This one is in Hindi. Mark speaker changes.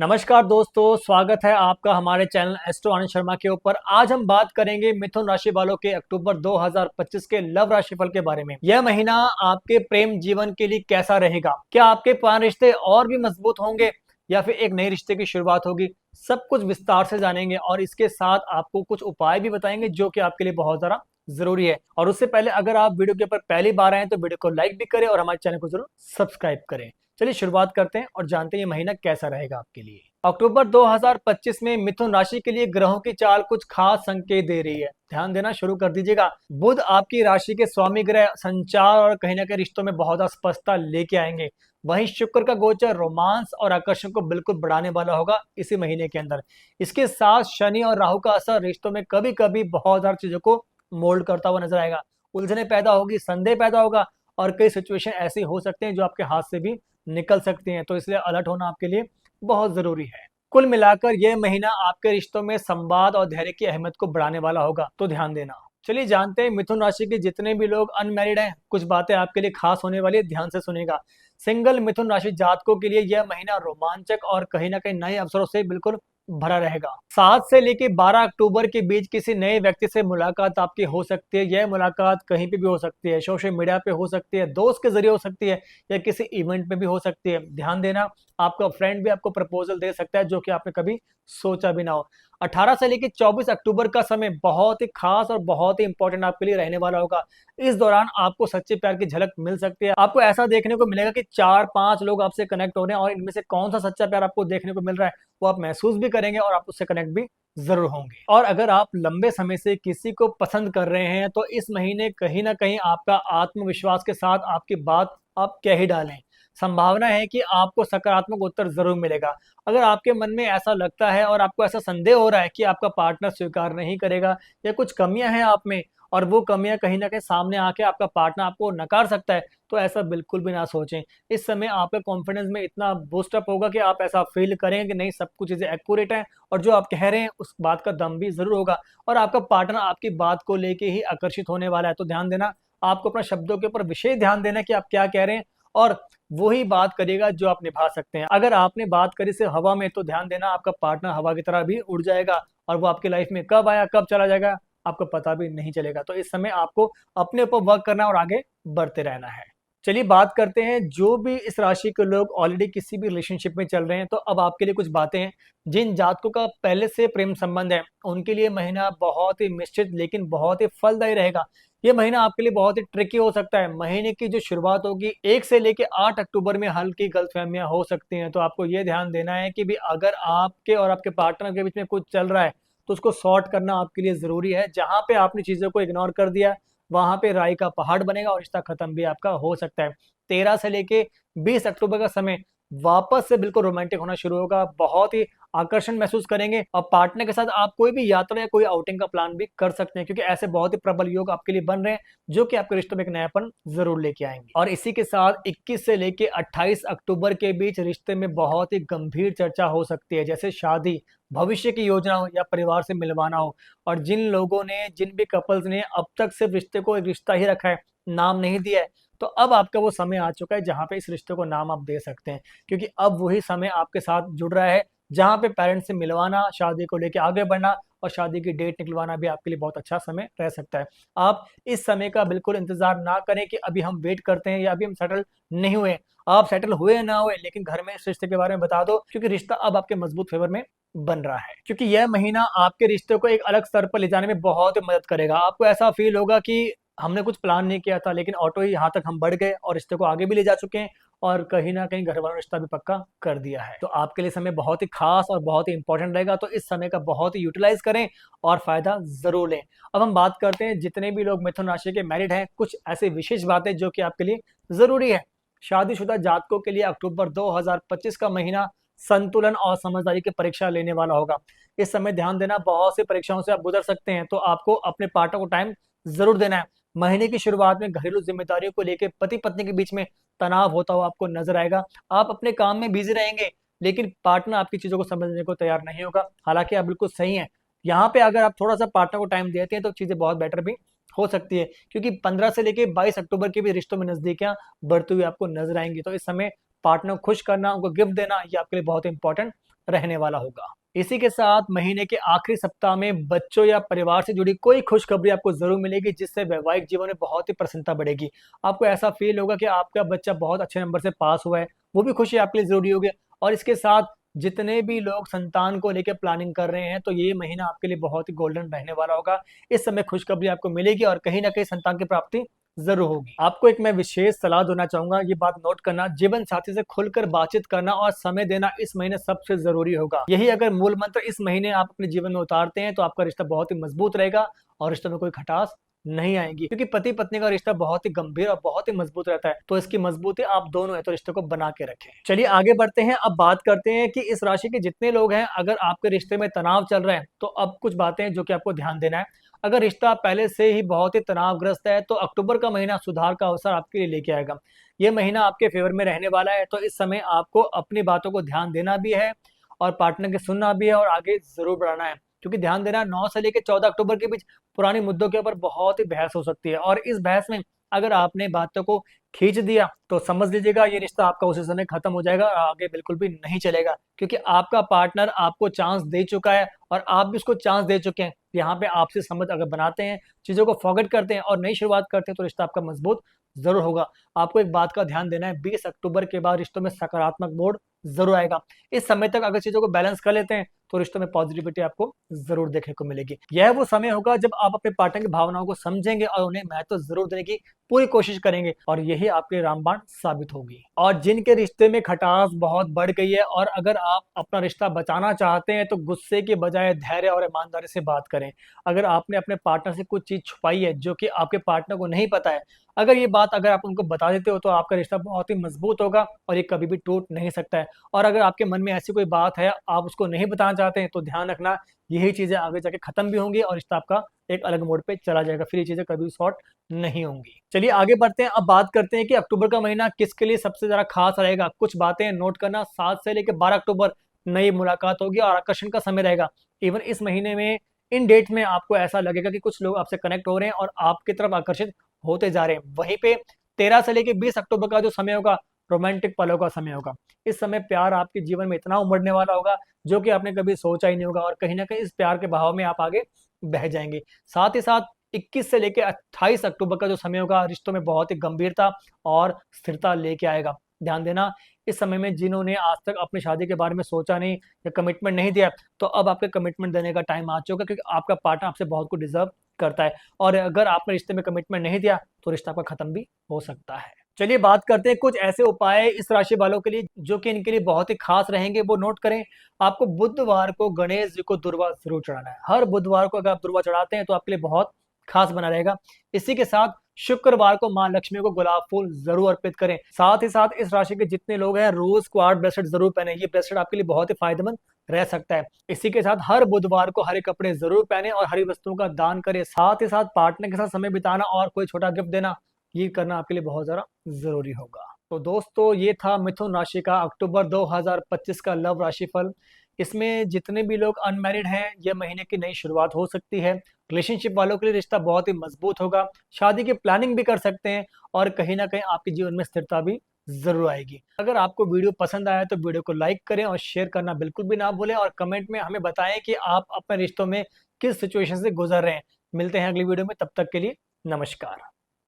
Speaker 1: नमस्कार दोस्तों, स्वागत है आपका हमारे चैनल एस्ट्रो आनंद शर्मा के ऊपर। आज हम बात करेंगे मिथुन राशि वालों के अक्टूबर 2025 के लव राशिफल के बारे में। यह महीना आपके प्रेम जीवन के लिए कैसा रहेगा? क्या आपके पुराने रिश्ते और भी मजबूत होंगे या फिर एक नए रिश्ते की शुरुआत होगी? सब कुछ विस्तार से जानेंगे और इसके साथ आपको कुछ उपाय भी बताएंगे जो कि आपके लिए बहुत ज्यादा जरूरी है। और उससे पहले अगर आप वीडियो के ऊपर पहली बार आए तो वीडियो को लाइक भी करें और हमारे चैनल को जरूर सब्सक्राइब करें। चलिए शुरुआत करते हैं और जानते हैं ये महीना कैसा रहेगा आपके लिए। अक्टूबर 2025 में मिथुन राशि के लिए ग्रहों की चाल कुछ खास संकेत दे रही है। ध्यान देना शुरू कर दीजिएगा। बुध आपकी राशि के स्वामी ग्रह संचार और कहीं ना कहीं रिश्तों में बहुत स्पष्टता लेके आएंगे। वहीं शुक्र का गोचर रोमांस और आकर्षण को बिल्कुल बढ़ाने वाला होगा इसी महीने के अंदर। इसके साथ शनि और राहु का असर रिश्तों में कभी कभी बहुत सारी चीजों को मोल्ड करता हुआ नजर आएगा। उलझने पैदा होगी, संदेह पैदा होगा और कई सिचुएशन ऐसी हो सकते हैं जो आपके हाथ से भी निकल सकती हैं। तो इसलिए अलर्ट होना आपके लिए बहुत जरूरी है। कुल मिलाकर यह महीना आपके रिश्तों में संवाद और धैर्य की अहमियत को बढ़ाने वाला होगा, तो ध्यान देना। चलिए जानते हैं मिथुन राशि के जितने भी लोग अनमैरिड हैं, कुछ बातें आपके लिए खास होने वाली है, ध्यान से सुनेगा। सिंगल मिथुन राशि जातकों के लिए यह महीना रोमांचक और कहीं ना कहीं नए अवसरों से बिल्कुल भरा रहेगा। 7 से लेकर 12 अक्टूबर के बीच किसी नए व्यक्ति से मुलाकात आपकी हो सकती है। यह मुलाकात कहीं पे भी हो सकती है, सोशल मीडिया पे हो सकती है, दोस्त के जरिए हो सकती है या किसी इवेंट पे भी हो सकती है। ध्यान देना, आपका फ्रेंड भी आपको प्रपोजल दे सकता है जो कि आपने कभी सोचा भी ना हो। 18 से लेकर 24 अक्टूबर का समय बहुत ही खास और बहुत ही इंपॉर्टेंट आपके लिए रहने वाला होगा। इस दौरान आपको सच्चे प्यार की झलक मिल सकती है। आपको ऐसा देखने को मिलेगा कि 4-5 लोग आपसे कनेक्ट हो रहे हैं और इनमें से कौन सा सच्चा प्यार आपको देखने को मिल रहा है वो आप महसूस भी करेंगे और आप उससे कनेक्ट भी जरूर होंगे। और अगर आप लंबे समय से किसी को पसंद कर रहे हैं तो इस महीने कहीं ना कहीं आपका आत्मविश्वास के साथ आपकी बात आप कह ही डालें। संभावना है कि आपको सकारात्मक उत्तर जरूर मिलेगा। अगर आपके मन में ऐसा लगता है और आपको ऐसा संदेह हो रहा है कि आपका पार्टनर स्वीकार नहीं करेगा या कुछ कमियां हैं आप में और वो कमियां कहीं ना कहीं सामने आके आपका पार्टनर आपको नकार सकता है, तो ऐसा बिल्कुल भी ना सोचें। इस समय आपका कॉन्फिडेंस में इतना बूस्टअप होगा कि आप ऐसा फील करेंगे कि नहीं, सब कुछ चीजें एक्यूरेट है और जो आप कह रहे हैं उस बात का दम भी जरूर होगा और आपका पार्टनर आपकी बात को लेके ही आकर्षित होने वाला है। तो ध्यान देना, आपको अपने शब्दों के ऊपर विशेष ध्यान देना कि आप क्या कह रहे हैं और वही बात करिएगा जो आप निभा सकते हैं। अगर आपने बात करी सिर्फ हवा में तो ध्यान देना, आपका पार्टनर हवा की तरह भी उड़ जाएगा और वो आपकी लाइफ में कब आया कब चला जाएगा आपको पता भी नहीं चलेगा। तो इस समय आपको अपने ऊपर वर्क करना है और आगे बढ़ते रहना है। चलिए बात करते हैं, जो भी इस राशि के लोग ऑलरेडी किसी भी रिलेशनशिप में चल रहे हैं तो अब आपके लिए कुछ बातें हैं। जिन जातकों का पहले से प्रेम संबंध है उनके लिए महीना बहुत ही मिश्रित लेकिन बहुत ही फलदायी रहेगा। ये महीना आपके लिए बहुत ही ट्रिकी हो सकता है। महीने की जो शुरुआत होगी 1 से लेके 8 अक्टूबर में हल्की गलतफहमियां हो सकती हैं। तो आपको ये ध्यान देना है कि भी अगर आपके और आपके पार्टनर के बीच में कुछ चल रहा है तो उसको सॉर्ट करना आपके लिए जरूरी है। जहां पे आपने चीजों को इग्नोर कर दिया वहां पे राई का पहाड़ बनेगा और रिश्ता खत्म भी आपका हो सकता है। 13 से लेके 20 अक्टूबर का समय वापस से बिल्कुल रोमांटिक होना शुरू होगा। बहुत ही आकर्षण महसूस करेंगे और पार्टनर के साथ आप कोई भी यात्रा या कोई आउटिंग का प्लान भी कर सकते हैं क्योंकि ऐसे बहुत ही प्रबल योग आपके लिए बन रहे हैं जो कि आपके रिश्तों में एक नयापन जरूर लेके आएंगे। और इसी के साथ 21 से लेके 28 अक्टूबर के बीच रिश्ते में बहुत ही गंभीर चर्चा हो सकती है, जैसे शादी, भविष्य की योजना हो या परिवार से मिलवाना हो। और जिन भी कपल्स ने अब तक सिर्फ रिश्ते को एक रिश्ता ही रखा है, नाम नहीं दिया है, तो अब आपका वो समय आ चुका है जहां पे इस रिश्ते को नाम आप दे सकते हैं क्योंकि अब वही समय आपके साथ जुड़ रहा है जहां पे पेरेंट्स से मिलवाना, शादी को लेके आगे बढ़ना और शादी की डेट निकलवाना भी आपके लिए बहुत अच्छा समय रह सकता है। आप इस समय का बिल्कुल इंतजार ना करें कि अभी हम वेट करते हैं या अभी हम सेटल नहीं हुए। आप सेटल हुए या ना हुए लेकिन घर में इस रिश्ते के बारे में बता दो क्योंकि रिश्ता अब आपके मजबूत फेवर में बन रहा है। क्योंकि यह महीना आपके रिश्ते को एक अलग स्तर पर ले जाने में बहुत मदद करेगा। आपको ऐसा फील होगा कि हमने कुछ प्लान नहीं किया था लेकिन ऑटो ही यहाँ तक हम बढ़ गए और रिश्ते को आगे भी ले जा चुके हैं और कहीं ना कहीं घर वालों ने रिश्ता भी पक्का कर दिया है। तो आपके लिए समय बहुत ही खास और बहुत ही इंपॉर्टेंट रहेगा, तो इस समय का बहुत ही यूटिलाइज करें और फायदा जरूर लें। अब हम बात करते हैं जितने भी लोग मिथुन राशि के मैरिड हैं, कुछ ऐसी विशेष बातें जो कि आपके लिए जरूरी है। शादीशुदा जातकों के लिए अक्टूबर 2025 का महीना संतुलन और समझदारी की परीक्षा लेने वाला होगा। इस समय ध्यान देना, बहुत सी परीक्षाओं से आप गुजर सकते हैं तो आपको अपने पार्टनर को टाइम जरूर देना है। महीने की शुरुआत में घरेलू जिम्मेदारियों को लेकर पति पत्नी के बीच में तनाव होता हुआ आपको नजर आएगा। आप अपने काम में बिजी रहेंगे लेकिन पार्टनर आपकी चीजों को समझने को तैयार नहीं होगा। हालांकि आप बिल्कुल सही हैं, यहाँ पे अगर आप थोड़ा सा पार्टनर को टाइम देते हैं तो चीजें बहुत बेटर भी हो सकती है क्योंकि 15 से लेके 22 अक्टूबर के भी रिश्तों में नजदीकियां बढ़ती हुई आपको नजर आएंगी। तो इस समय पार्टनर को खुश करना, उनको गिफ्ट देना, ये आपके लिए बहुत इंपॉर्टेंट रहने वाला होगा। इसी के साथ महीने के आखिरी सप्ताह में बच्चों या परिवार से जुड़ी कोई खुशखबरी आपको जरूर मिलेगी, जिससे वैवाहिक जीवन में बहुत ही प्रसन्नता बढ़ेगी। आपको ऐसा फील होगा कि आपका बच्चा बहुत अच्छे नंबर से पास हुआ है, वो भी खुशी आपके लिए जरूरी होगी। और इसके साथ जितने भी लोग संतान को लेकर प्लानिंग कर रहे हैं, तो ये महीना आपके लिए बहुत ही गोल्डन रहने वाला होगा। इस समय खुशखबरी आपको मिलेगी और कहीं ना कहीं संतान की प्राप्ति जरूर होगी। आपको एक मैं विशेष सलाह देना चाहूंगा, ये बात नोट करना, जीवन साथी से खुलकर बातचीत करना और समय देना इस महीने सबसे जरूरी होगा। यही अगर मूल मंत्र इस महीने आप अपने जीवन में उतारते हैं, तो आपका रिश्ता बहुत ही मजबूत रहेगा और रिश्ते में कोई खटास नहीं आएगी, क्योंकि पति पत्नी का रिश्ता बहुत ही गंभीर और बहुत ही मजबूत रहता है। तो इसकी मजबूती आप दोनों है तो रिश्ते को बना के रखें। चलिए आगे बढ़ते हैं। अब बात करते हैं कि इस राशि के जितने लोग हैं, अगर आपके रिश्ते में तनाव चल रहा है, तो अब कुछ बातें हैं जो कि आपको ध्यान देना है। अगर रिश्ता पहले से ही बहुत ही तनावग्रस्त है, तो अक्टूबर का महीना सुधार का अवसर आपके लिए लेके आएगा। यह महीना आपके फेवर में रहने वाला है, तो इस समय आपको अपनी बातों को ध्यान देना भी है और पार्टनर की सुनना भी है और आगे जरूर बढ़ाना है। क्योंकि ध्यान देना, 9 से लेकर 14 अक्टूबर के बीच पुराने मुद्दों के ऊपर बहुत ही बहस हो सकती है, और इस बहस में अगर आपने बातों को खींच दिया तो समझ लीजिएगा ये रिश्ता आपका उसी समय खत्म हो जाएगा और आगे बिल्कुल भी नहीं चलेगा, क्योंकि आपका पार्टनर आपको चांस दे चुका है और आप भी उसको चांस दे चुके हैं। यहाँ पे आपसे समझ अगर बनाते हैं, चीजों को फॉरगेट करते हैं और नई शुरुआत करते हैं, तो रिश्ता आपका मजबूत जरूर होगा। आपको एक बात का ध्यान देना है, 20 अक्टूबर के बाद रिश्तों में सकारात्मक मोड़ जरूर आएगा। इस समय तक अगर चीजों को बैलेंस कर लेते हैं, तो रिश्तों में पॉजिटिविटी आपको जरूर देखने को मिलेगी। यह वो समय होगा जब आप अपने पार्टनर की भावनाओं को समझेंगे और उन्हें महत्व जरूर देने की पूरी कोशिश करेंगे, और यही आपके रामबाण साबित होगी। और जिनके रिश्ते में खटास बहुत बढ़ गई है, और अगर आप अपना रिश्ता बचाना चाहते हैं, तो गुस्से के बजाय धैर्य और ईमानदारी से बात करें। अगर आपने अपने पार्टनर से कुछ चीज छुपाई है जो कि आपके पार्टनर को नहीं पता है, अगर ये बात अगर आप उनको बता देते हो, तो आपका रिश्ता बहुत ही मजबूत होगा और ये कभी भी टूट नहीं सकता है। और अगर आपके मन में ऐसी कोई बात है, आप उसको नहीं बताना चाहते हैं, तो ध्यान रखना, यही चीजें आगे जाके खत्म भी होंगी और रिश्ता आपका एक अलग मोड़ पे चला जाएगा। फिर ये चीजें कभी सॉर्ट नहीं होंगी। चलिए आगे बढ़ते हैं। अब बात करते हैं कि अक्टूबर का महीना किसके लिए सबसे ज्यादा खास रहेगा। कुछ बातें नोट करना, 7 से लेकर 12 अक्टूबर नई मुलाकात होगी और आकर्षण का समय रहेगा। इवन इस महीने में, इन डेट में आपको ऐसा लगेगा कि कुछ लोग आपसे कनेक्ट हो रहे हैं और आपकी तरफ आकर्षित होते जा रहे हैं। वहीं पे 13 से लेकर 20 अक्टूबर का जो समय होगा, रोमांटिक पलों का समय होगा। इस समय प्यार आपके जीवन में इतना उमड़ने वाला होगा जो कि आपने कभी सोचा ही नहीं होगा, और कहीं ना कहीं इस प्यार के बहाव में आप आगे बह जाएंगे। साथ ही साथ 21 से लेकर 28 अक्टूबर का जो समय होगा, रिश्तों में बहुत ही गंभीरता और स्थिरता लेके आएगा। ध्यान देना, इस समय में जिन्होंने आज तक अपनी शादी के बारे में सोचा नहीं या कमिटमेंट नहीं दिया, तो अब आपके कमिटमेंट देने का टाइम आ चुका, क्योंकि आपका पार्टनर आपसे बहुत कुछ डिजर्व करता है। और अगर आपने रिश्ते में कमिटमेंट नहीं दिया, तो रिश्ता आपका खत्म भी हो सकता है। चलिए बात करते हैं कुछ ऐसे उपाय इस राशि वालों के लिए जो कि इनके लिए बहुत ही खास रहेंगे, वो नोट करें। आपको बुधवार को गणेश जी को दुर्वा जरूर चढ़ाना है। हर बुधवार को अगर आप दुर्वा चढ़ाते हैं, तो आपके लिए बहुत खास बना रहेगा। इसी के साथ शुक्रवार को मां लक्ष्मी को गुलाब फूल जरूर अर्पित करें। साथ ही साथ इस राशि के जितने लोग हैं, रोज क्वार्ट ब्रेसलेट जरूर पहने। ये ब्रेसलेट आपके लिए बहुत ही फायदेमंद रह सकता है। इसी के साथ हर बुधवार को हरे कपड़े जरूर पहने और हरी वस्तुओं का दान करें। साथ ही साथ पार्टनर के साथ समय बिताना और कोई छोटा गिफ्ट देना, ये करना आपके लिए बहुत ज्यादा जरूरी होगा। तो दोस्तों, ये था मिथुन राशि का अक्टूबर 2025 का लव राशिफल। इसमें जितने भी लोग अनमैरिड हैं, यह महीने की नई शुरुआत हो सकती है। रिलेशनशिप वालों के लिए रिश्ता बहुत ही मजबूत होगा। शादी की प्लानिंग भी कर सकते हैं और कहीं ना कहीं आपके जीवन में स्थिरता भी जरूर आएगी। अगर आपको वीडियो पसंद आया तो वीडियो को लाइक करें और शेयर करना बिल्कुल भी ना भूलें, और कमेंट में हमें बताएं कि आप अपने रिश्तों में किस सिचुएशन से गुजर रहे हैं। मिलते हैं अगली वीडियो में, तब तक के लिए नमस्कार।